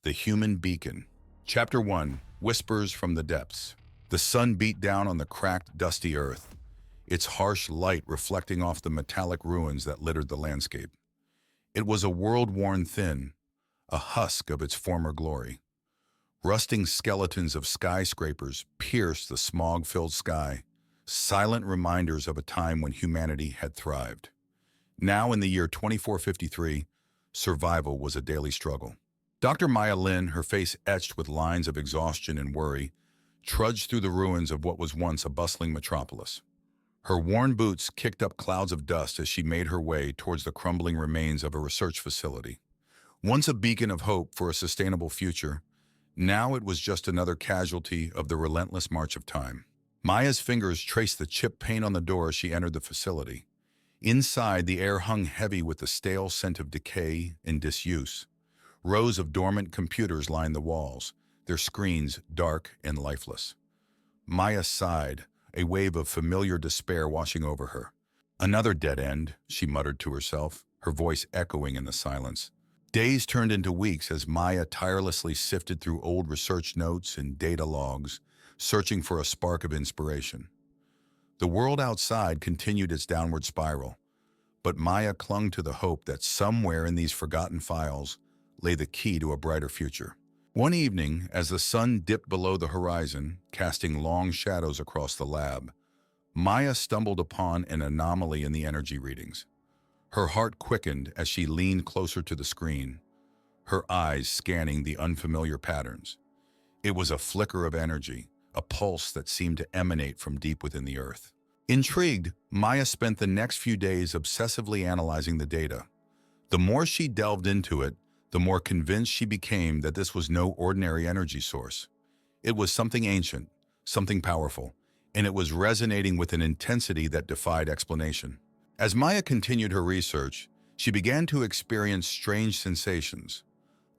The Human Beacon. Chapter 1. Whispers from the Depths. The sun beat down on the cracked, dusty earth, its harsh light reflecting off the metallic ruins that littered the landscape. It was a world worn thin, a husk of its former glory. Rusting skeletons of skyscrapers pierced the smog-filled sky, silent reminders of a time when humanity had thrived. Now, in the year 2453, survival was a daily struggle. Dr. Maya Lin, her face etched with lines of exhaustion and worry, trudged through the ruins of what was once a bustling metropolis. Her worn boots kicked up clouds of dust as she made her way towards the crumbling remains of a research facility. Once a beacon of hope for a sustainable future, now it was just another casualty of the relentless march of time. Maya's fingers traced the chipped paint on the door as she entered the facility. Inside, the air hung heavy with the stale scent of decay and disuse. Rows of dormant computers lined the walls, their screens dark and lifeless. Maya sighed, a wave of familiar despair washing over her. Another dead end, she muttered to herself, her voice echoing in the silence. Days turned into weeks as Maya tirelessly sifted through old research notes and data logs, searching for a spark of inspiration. The world outside continued its downward spiral, but Maya clung to the hope that somewhere in these forgotten files lay the key to a brighter future. One evening, as the sun dipped below the horizon, casting long shadows across the lab, Maya stumbled upon an anomaly in the energy readings. Her heart quickened as she leaned closer to the screen, her eyes scanning the unfamiliar patterns. It was a flicker of energy, a pulse that seemed to emanate from deep within the earth. Intrigued, Maya spent the next few days obsessively analyzing the data. The more she delved into it, the more convinced she became that this was no ordinary energy source. It was something ancient, something powerful, and it was resonating with an intensity that defied explanation. As Maya continued her research, she began to experience strange sensations.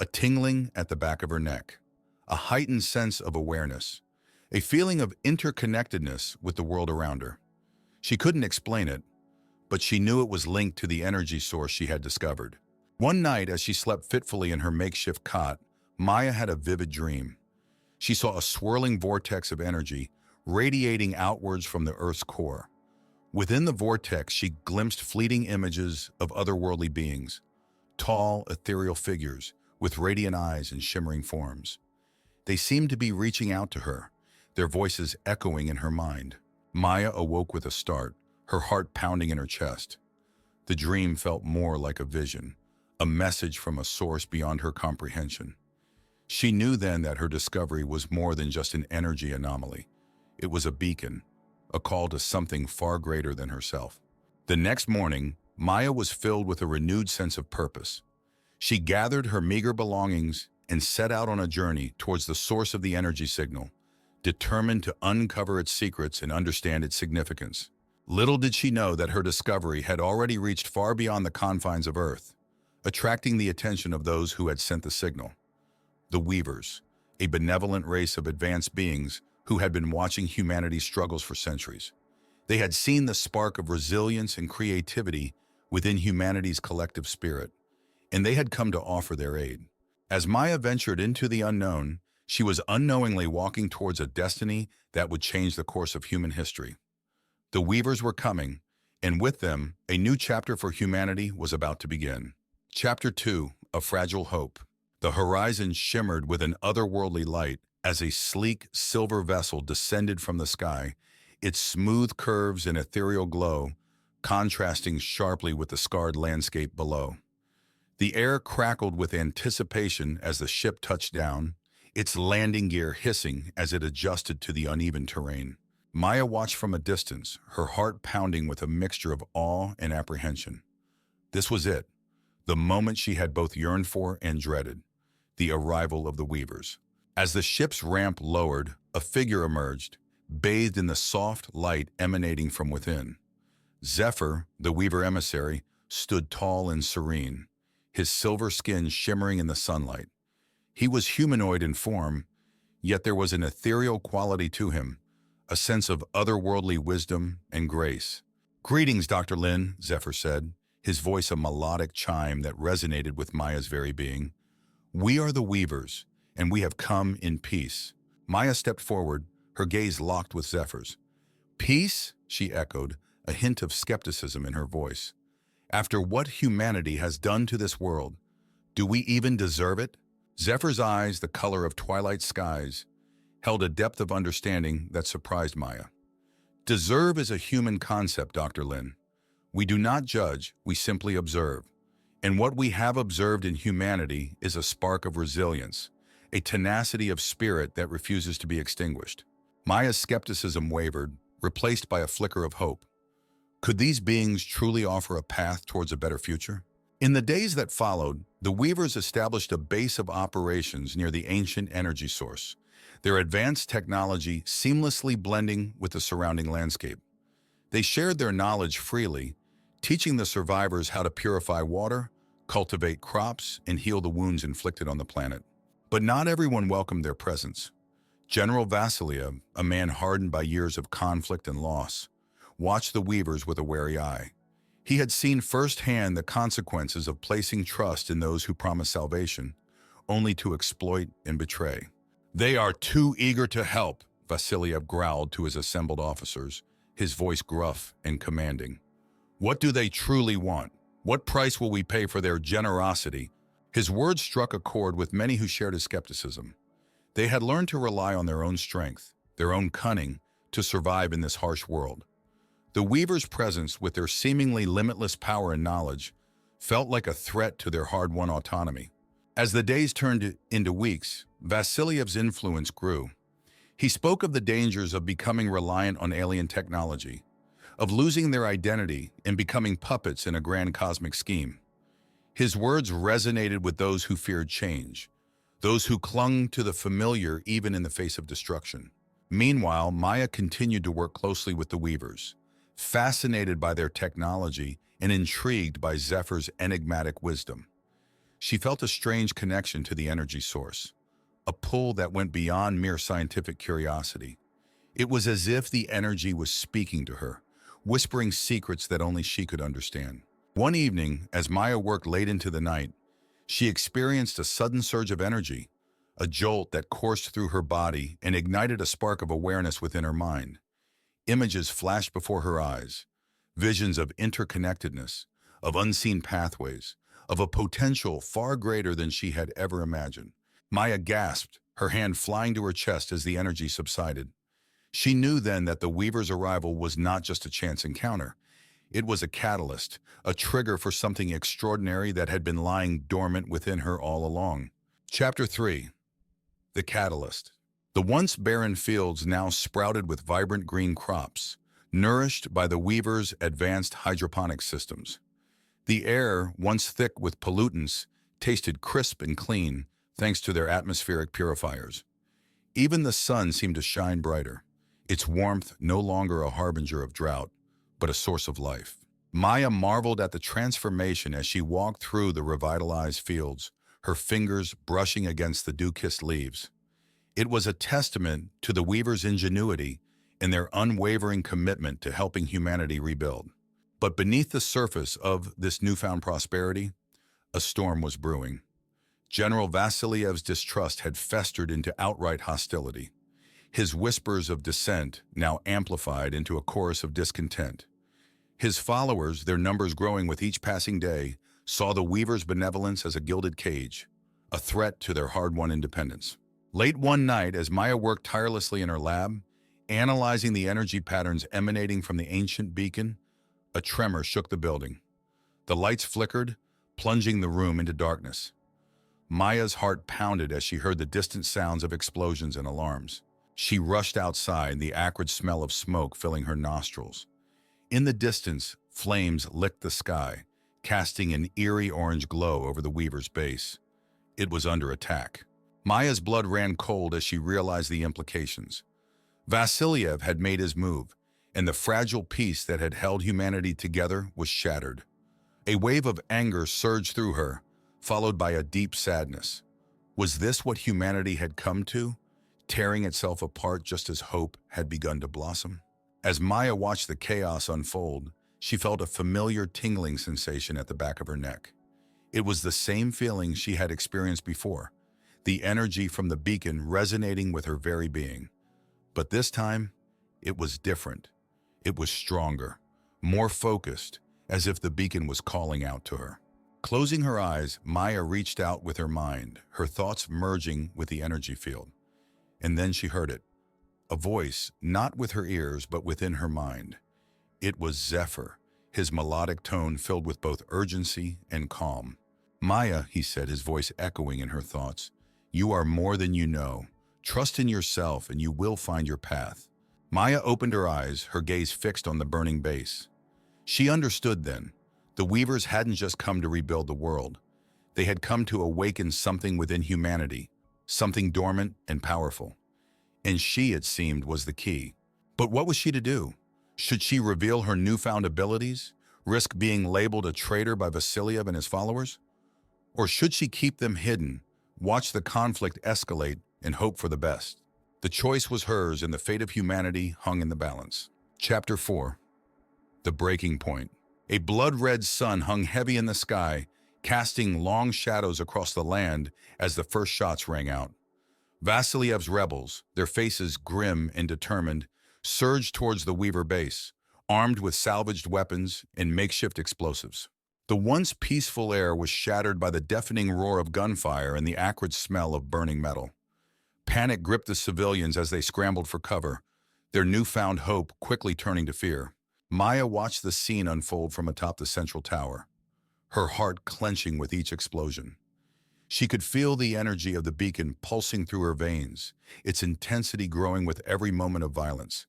A tingling at the back of her neck, a heightened sense of awareness, a feeling of interconnectedness with the world around her. She couldn't explain it, but she knew it was linked to the energy source she had discovered. One night, as she slept fitfully in her makeshift cot, Maya had a vivid dream. She saw a swirling vortex of energy radiating outwards from the Earth's core. Within the vortex, she glimpsed fleeting images of otherworldly beings, tall, ethereal figures with radiant eyes and shimmering forms. They seemed to be reaching out to her, their voices echoing in her mind. Maya awoke with a start, her heart pounding in her chest. The dream felt more like a vision, a message from a source beyond her comprehension. She knew then that her discovery was more than just an energy anomaly. It was a beacon, a call to something far greater than herself. The next morning, Maya was filled with a renewed sense of purpose. She gathered her meager belongings and set out on a journey towards the source of the energy signal, determined to uncover its secrets and understand its significance. Little did she know that her discovery had already reached far beyond the confines of Earth, attracting the attention of those who had sent the signal. The Weavers, a benevolent race of advanced beings who had been watching humanity's struggles for centuries. They had seen the spark of resilience and creativity within humanity's collective spirit, and they had come to offer their aid. As Maya ventured into the unknown, she was unknowingly walking towards a destiny that would change the course of human history. The Weavers were coming, and with them, a new chapter for humanity was about to begin. Chapter 2. A Fragile Hope. The horizon shimmered with an otherworldly light as a sleek silver vessel descended from the sky, its smooth curves and ethereal glow contrasting sharply with the scarred landscape below. The air crackled with anticipation as the ship touched down, its landing gear hissing as it adjusted to the uneven terrain. Maya watched from a distance, her heart pounding with a mixture of awe and apprehension. This was it, the moment she had both yearned for and dreaded, the arrival of the Weavers. As the ship's ramp lowered, a figure emerged, bathed in the soft light emanating from within. Zephyr, the Weaver emissary, stood tall and serene, his silver skin shimmering in the sunlight. He was humanoid in form, yet there was an ethereal quality to him, a sense of otherworldly wisdom and grace. "Greetings, Dr. Lin," Zephyr said, his voice a melodic chime that resonated with Maya's very being. "We are the weavers, and we have come in peace." Maya stepped forward, her gaze locked with Zephyr's. "Peace?" she echoed, a hint of skepticism in her voice. "After what humanity has done to this world, do we even deserve it?" Zephyr's eyes, the color of twilight skies, held a depth of understanding that surprised Maya. "Deserve is a human concept, Dr. Lin. We do not judge, we simply observe. And what we have observed in humanity is a spark of resilience, a tenacity of spirit that refuses to be extinguished." Maya's skepticism wavered, replaced by a flicker of hope. Could these beings truly offer a path towards a better future? In the days that followed, the Weavers established a base of operations near the ancient energy source, their advanced technology seamlessly blending with the surrounding landscape. They shared their knowledge freely, teaching the survivors how to purify water, cultivate crops, and heal the wounds inflicted on the planet. But not everyone welcomed their presence. General Vasiliev, a man hardened by years of conflict and loss, watched the Weavers with a wary eye. He had seen firsthand the consequences of placing trust in those who promise salvation, only to exploit and betray. "They are too eager to help," Vasiliev growled to his assembled officers, his voice gruff and commanding. "What do they truly want? What price will we pay for their generosity?" His words struck a chord with many who shared his skepticism. They had learned to rely on their own strength, their own cunning, to survive in this harsh world. The Weavers' presence, with their seemingly limitless power and knowledge, felt like a threat to their hard-won autonomy. As the days turned into weeks, Vasiliev's influence grew. He spoke of the dangers of becoming reliant on alien technology, of losing their identity and becoming puppets in a grand cosmic scheme. His words resonated with those who feared change, those who clung to the familiar even in the face of destruction. Meanwhile, Maya continued to work closely with the Weavers, fascinated by their technology and intrigued by Zephyr's enigmatic wisdom. She felt a strange connection to the energy source, a pull that went beyond mere scientific curiosity. It was as if the energy was speaking to her, whispering secrets that only she could understand. One evening, as Maya worked late into the night, she experienced a sudden surge of energy, a jolt that coursed through her body and ignited a spark of awareness within her mind. Images flashed before her eyes, visions of interconnectedness, of unseen pathways, of a potential far greater than she had ever imagined. Maya gasped, her hand flying to her chest as the energy subsided. She knew then that the Weaver's arrival was not just a chance encounter. It was a catalyst, a trigger for something extraordinary that had been lying dormant within her all along. Chapter 3. The Catalyst. The once barren fields now sprouted with vibrant green crops, nourished by the Weavers' advanced hydroponic systems. The air, once thick with pollutants, tasted crisp and clean thanks to their atmospheric purifiers. Even the sun seemed to shine brighter, its warmth no longer a harbinger of drought, but a source of life. Maya marveled at the transformation as she walked through the revitalized fields, her fingers brushing against the dew-kissed leaves. It was a testament to the Weavers' ingenuity and their unwavering commitment to helping humanity rebuild. But beneath the surface of this newfound prosperity, a storm was brewing. General Vasiliev's distrust had festered into outright hostility. His whispers of dissent now amplified into a chorus of discontent. His followers, their numbers growing with each passing day, saw the Weavers' benevolence as a gilded cage, a threat to their hard-won independence. Late one night, as Maya worked tirelessly in her lab, analyzing the energy patterns emanating from the ancient beacon, a tremor shook the building. The lights flickered, plunging the room into darkness. Maya's heart pounded as she heard the distant sounds of explosions and alarms. She rushed outside, the acrid smell of smoke filling her nostrils. In the distance, flames licked the sky, casting an eerie orange glow over the Weaver's base. It was under attack. Maya's blood ran cold as she realized the implications. Vasiliev had made his move, and the fragile peace that had held humanity together was shattered. A wave of anger surged through her, followed by a deep sadness. Was this what humanity had come to, tearing itself apart just as hope had begun to blossom? As Maya watched the chaos unfold, she felt a familiar tingling sensation at the back of her neck. It was the same feeling she had experienced before, the energy from the beacon resonating with her very being. But this time, it was different. It was stronger, more focused, as if the beacon was calling out to her. Closing her eyes, Maya reached out with her mind, her thoughts merging with the energy field. And then she heard it, a voice, not with her ears, but within her mind. It was Zephyr, his melodic tone filled with both urgency and calm. Maya, he said, his voice echoing in her thoughts, you are more than you know. Trust in yourself and you will find your path. Maya opened her eyes, her gaze fixed on the burning base. She understood then. The Weavers hadn't just come to rebuild the world. They had come to awaken something within humanity, something dormant and powerful. And she, it seemed, was the key. But what was she to do? Should she reveal her newfound abilities, risk being labeled a traitor by Vasiliev and his followers? Or should she keep them hidden, watch the conflict escalate, and hope for the best? The choice was hers, and the fate of humanity hung in the balance. Chapter 4. The Breaking Point. A blood-red sun hung heavy in the sky, casting long shadows across the land as the first shots rang out. Vasiliev's rebels, their faces grim and determined, surged towards the Weaver base, armed with salvaged weapons and makeshift explosives. The once peaceful air was shattered by the deafening roar of gunfire and the acrid smell of burning metal. Panic gripped the civilians as they scrambled for cover, their newfound hope quickly turning to fear. Maya watched the scene unfold from atop the central tower, her heart clenching with each explosion. She could feel the energy of the beacon pulsing through her veins, its intensity growing with every moment of violence.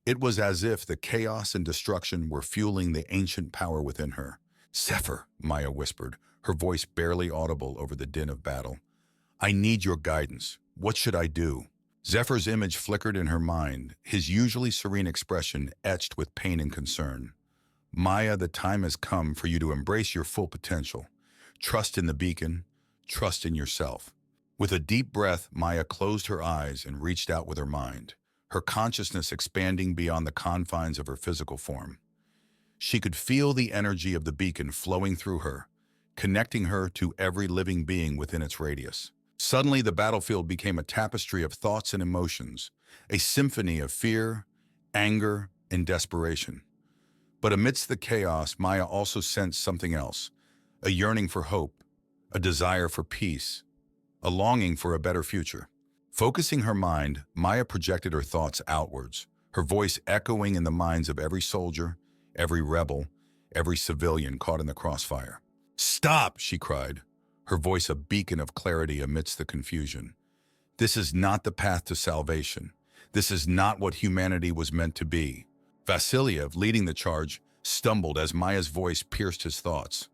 It was as if the chaos and destruction were fueling the ancient power within her. Zephyr, Maya whispered, her voice barely audible over the din of battle. I need your guidance. What should I do? Zephyr's image flickered in her mind, his usually serene expression etched with pain and concern. Maya, the time has come for you to embrace your full potential. Trust in the beacon. Trust in yourself. With a deep breath, Maya closed her eyes and reached out with her mind, her consciousness expanding beyond the confines of her physical form. She could feel the energy of the beacon flowing through her, connecting her to every living being within its radius. Suddenly, the battlefield became a tapestry of thoughts and emotions, a symphony of fear, anger, and desperation. But amidst the chaos, Maya also sensed something else, a yearning for hope, a desire for peace, a longing for a better future. Focusing her mind, Maya projected her thoughts outwards, her voice echoing in the minds of every soldier, every rebel, every civilian caught in the crossfire. Stop, she cried, her voice a beacon of clarity amidst the confusion. This is not the path to salvation. This is not what humanity was meant to be. Vasiliev, leading the charge, stumbled as Maya's voice pierced his thoughts.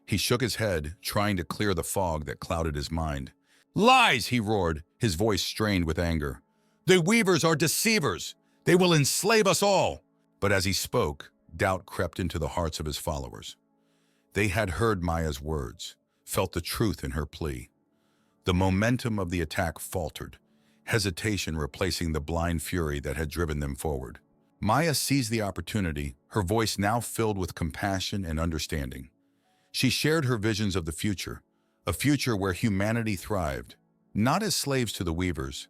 He shook his head, trying to clear the fog that clouded his mind. Lies, he roared, his voice strained with anger. The Weavers are deceivers. They will enslave us all. But as he spoke, doubt crept into the hearts of his followers. They had heard Maya's words, felt the truth in her plea. The momentum of the attack faltered, hesitation replacing the blind fury that had driven them forward. Maya seized the opportunity, her voice now filled with compassion and understanding. She shared her visions of the future, a future where humanity thrived, not as slaves to the Weavers,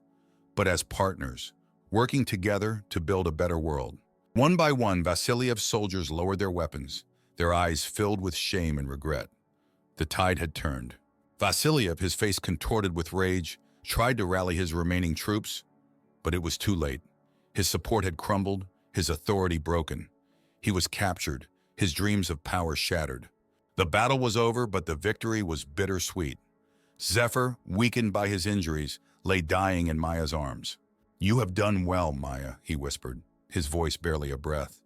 but as partners, working together to build a better world. One by one, Vasiliev's soldiers lowered their weapons, their eyes filled with shame and regret. The tide had turned. Vasiliev, his face contorted with rage, tried to rally his remaining troops, but it was too late. His support had crumbled, his authority broken. He was captured, his dreams of power shattered. The battle was over, but the victory was bittersweet. Zephyr, weakened by his injuries, lay dying in Maya's arms. You have done well, Maya, he whispered, his voice barely a breath.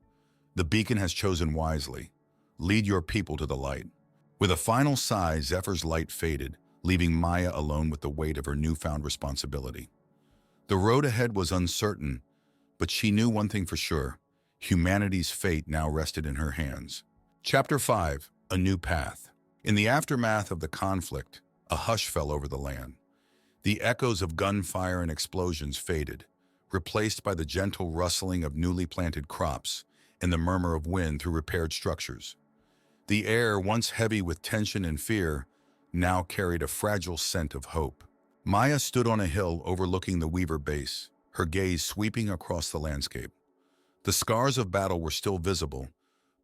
The beacon has chosen wisely. Lead your people to the light. With a final sigh, Zephyr's light faded, leaving Maya alone with the weight of her newfound responsibility. The road ahead was uncertain, but she knew one thing for sure. Humanity's fate now rested in her hands. Chapter 5. A New Path. In the aftermath of the conflict, a hush fell over the land. The echoes of gunfire and explosions faded, replaced by the gentle rustling of newly planted crops and the murmur of wind through repaired structures. The air, once heavy with tension and fear, now carried a fragile scent of hope. Maya stood on a hill overlooking the Weaver base, her gaze sweeping across the landscape. The scars of battle were still visible,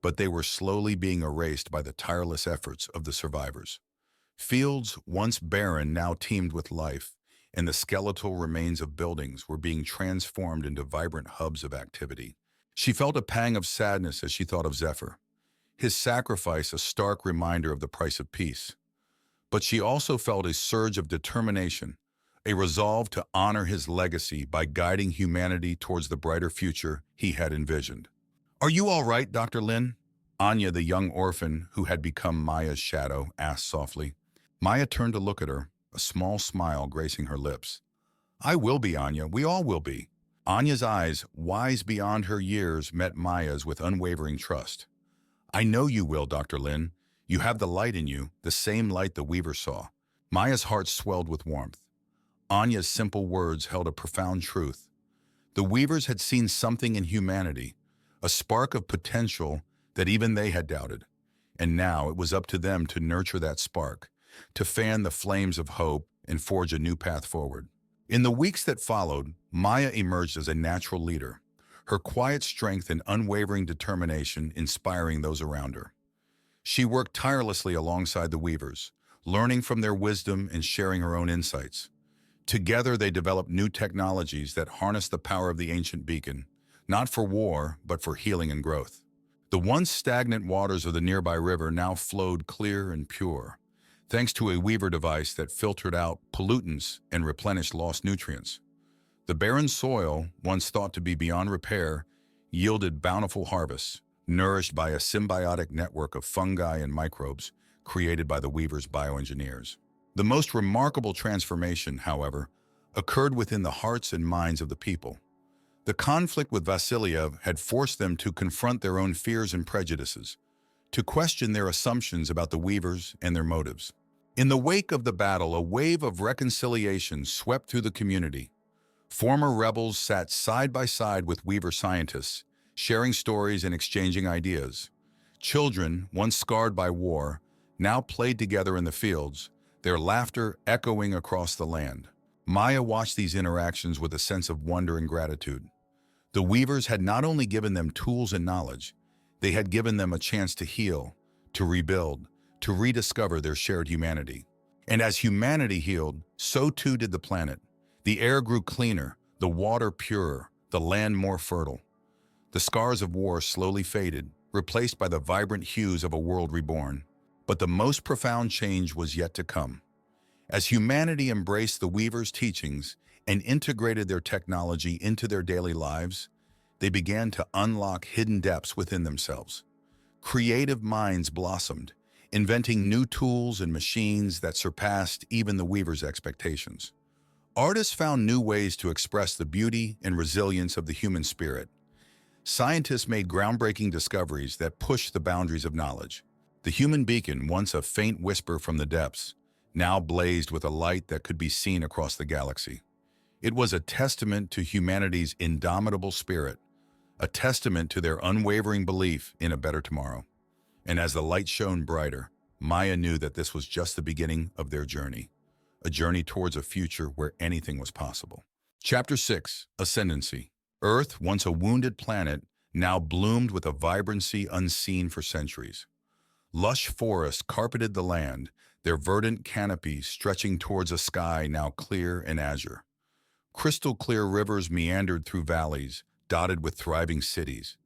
but they were slowly being erased by the tireless efforts of the survivors. Fields, once barren, now teemed with life, and the skeletal remains of buildings were being transformed into vibrant hubs of activity. She felt a pang of sadness as she thought of Zephyr, his sacrifice a stark reminder of the price of peace. But she also felt a surge of determination, a resolve to honor his legacy by guiding humanity towards the brighter future he had envisioned. "Are you all right, Dr. Lin?" Anya, the young orphan who had become Maya's shadow, asked softly. Maya turned to look at her, a small smile gracing her lips. "I will be, Anya. We all will be." Anya's eyes, wise beyond her years, met Maya's with unwavering trust. "I know you will, Dr. Lin. You have the light in you, the same light the Weaver saw." Maya's heart swelled with warmth. Anya's simple words held a profound truth. The Weavers had seen something in humanity, a spark of potential that even they had doubted. And now it was up to them to nurture that spark, to fan the flames of hope and forge a new path forward. In the weeks that followed, Maya emerged as a natural leader, her quiet strength and unwavering determination inspiring those around her. She worked tirelessly alongside the Weavers, learning from their wisdom and sharing her own insights. Together, they developed new technologies that harnessed the power of the ancient beacon, not for war, but for healing and growth. The once stagnant waters of the nearby river now flowed clear and pure, thanks to a Weaver device that filtered out pollutants and replenished lost nutrients. The barren soil, once thought to be beyond repair, yielded bountiful harvests, nourished by a symbiotic network of fungi and microbes created by the Weavers' bioengineers. The most remarkable transformation, however, occurred within the hearts and minds of the people. The conflict with Vasiliev had forced them to confront their own fears and prejudices, to question their assumptions about the Weavers and their motives. In the wake of the battle, a wave of reconciliation swept through the community. Former rebels sat side by side with Weaver scientists, sharing stories and exchanging ideas. Children, once scarred by war, now played together in the fields, their laughter echoing across the land. Maya watched these interactions with a sense of wonder and gratitude. The Weavers had not only given them tools and knowledge, they had given them a chance to heal, to rebuild, to rediscover their shared humanity. And as humanity healed, so too did the planet. The air grew cleaner, the water purer, the land more fertile. The scars of war slowly faded, replaced by the vibrant hues of a world reborn. But the most profound change was yet to come. As humanity embraced the Weavers' teachings and integrated their technology into their daily lives, they began to unlock hidden depths within themselves. Creative minds blossomed, inventing new tools and machines that surpassed even the Weavers' expectations. Artists found new ways to express the beauty and resilience of the human spirit. Scientists made groundbreaking discoveries that pushed the boundaries of knowledge. The human beacon, once a faint whisper from the depths, now blazed with a light that could be seen across the galaxy. It was a testament to humanity's indomitable spirit, a testament to their unwavering belief in a better tomorrow. And as the light shone brighter, Maya knew that this was just the beginning of their journey, a journey towards a future where anything was possible. Chapter 6, Ascendancy. Earth, once a wounded planet, now bloomed with a vibrancy unseen for centuries. Lush forests carpeted the land, their verdant canopies stretching towards a sky now clear and azure. Crystal-clear rivers meandered through valleys, dotted with thriving cities,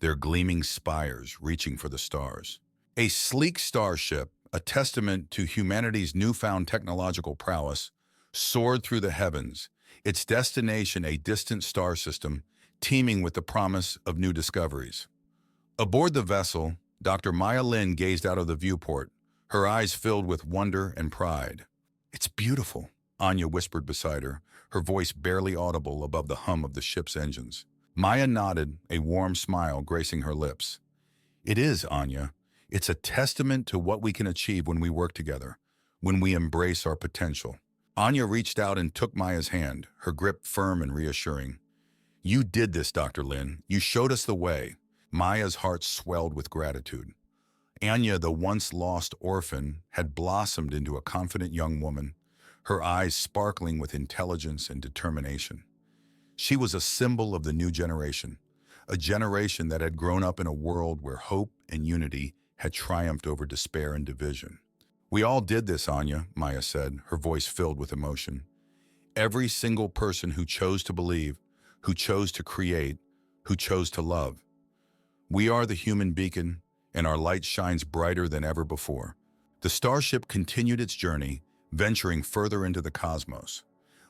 their gleaming spires reaching for the stars. A sleek starship, a testament to humanity's newfound technological prowess, soared through the heavens, its destination a distant star system teeming with the promise of new discoveries. Aboard the vessel, Dr. Maya Lin gazed out of the viewport, her eyes filled with wonder and pride. "It's beautiful," Anya whispered beside her, her voice barely audible above the hum of the ship's engines. Maya nodded, a warm smile gracing her lips. "It is, Anya. It's a testament to what we can achieve when we work together, when we embrace our potential." Anya reached out and took Maya's hand, her grip firm and reassuring. "You did this, Dr. Lin. You showed us the way." Maya's heart swelled with gratitude. Anya, the once lost orphan, had blossomed into a confident young woman, her eyes sparkling with intelligence and determination. She was a symbol of the new generation, a generation that had grown up in a world where hope and unity had triumphed over despair and division. "We all did this, Anya," Maya said, her voice filled with emotion. "Every single person who chose to believe, who chose to create, who chose to love. We are the human beacon, and our light shines brighter than ever before." The starship continued its journey, venturing further into the cosmos.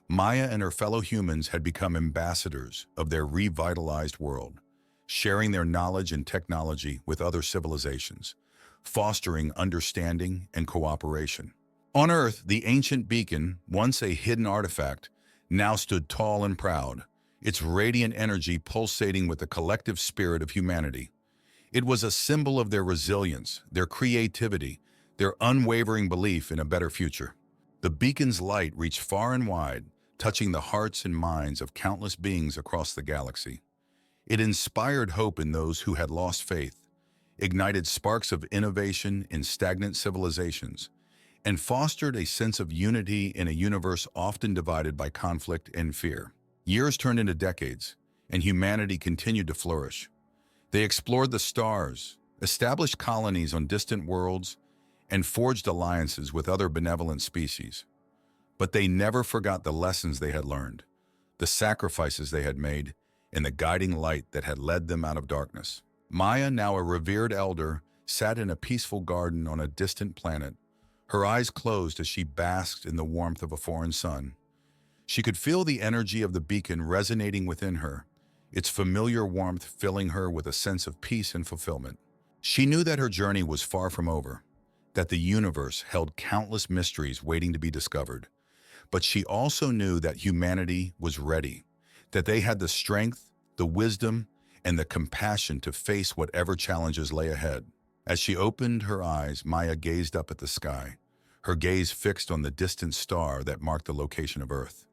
Maya and her fellow humans had become ambassadors of their revitalized world, sharing their knowledge and technology with other civilizations, fostering understanding and cooperation. On Earth, the ancient beacon, once a hidden artifact, now stood tall and proud, its radiant energy pulsating with the collective spirit of humanity. It was a symbol of their resilience, their creativity, their unwavering belief in a better future. The beacon's light reached far and wide, touching the hearts and minds of countless beings across the galaxy. It inspired hope in those who had lost faith, ignited sparks of innovation in stagnant civilizations, and fostered a sense of unity in a universe often divided by conflict and fear. Years turned into decades, and humanity continued to flourish. They explored the stars, established colonies on distant worlds, and forged alliances with other benevolent species. But they never forgot the lessons they had learned, the sacrifices they had made, and the guiding light that had led them out of darkness. Maya, now a revered elder, sat in a peaceful garden on a distant planet, her eyes closed as she basked in the warmth of a foreign sun. She could feel the energy of the beacon resonating within her, its familiar warmth filling her with a sense of peace and fulfillment. She knew that her journey was far from over, that the universe held countless mysteries waiting to be discovered. But she also knew that humanity was ready, that they had the strength, the wisdom, and the compassion to face whatever challenges lay ahead. As she opened her eyes, Maya gazed up at the sky, her gaze fixed on the distant star that marked the location of Earth.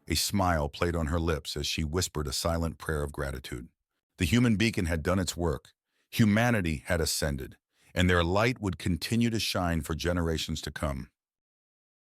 A smile played on her lips as she whispered a silent prayer of gratitude. The human beacon had done its work. Humanity had ascended, and their light would continue to shine for generations to come.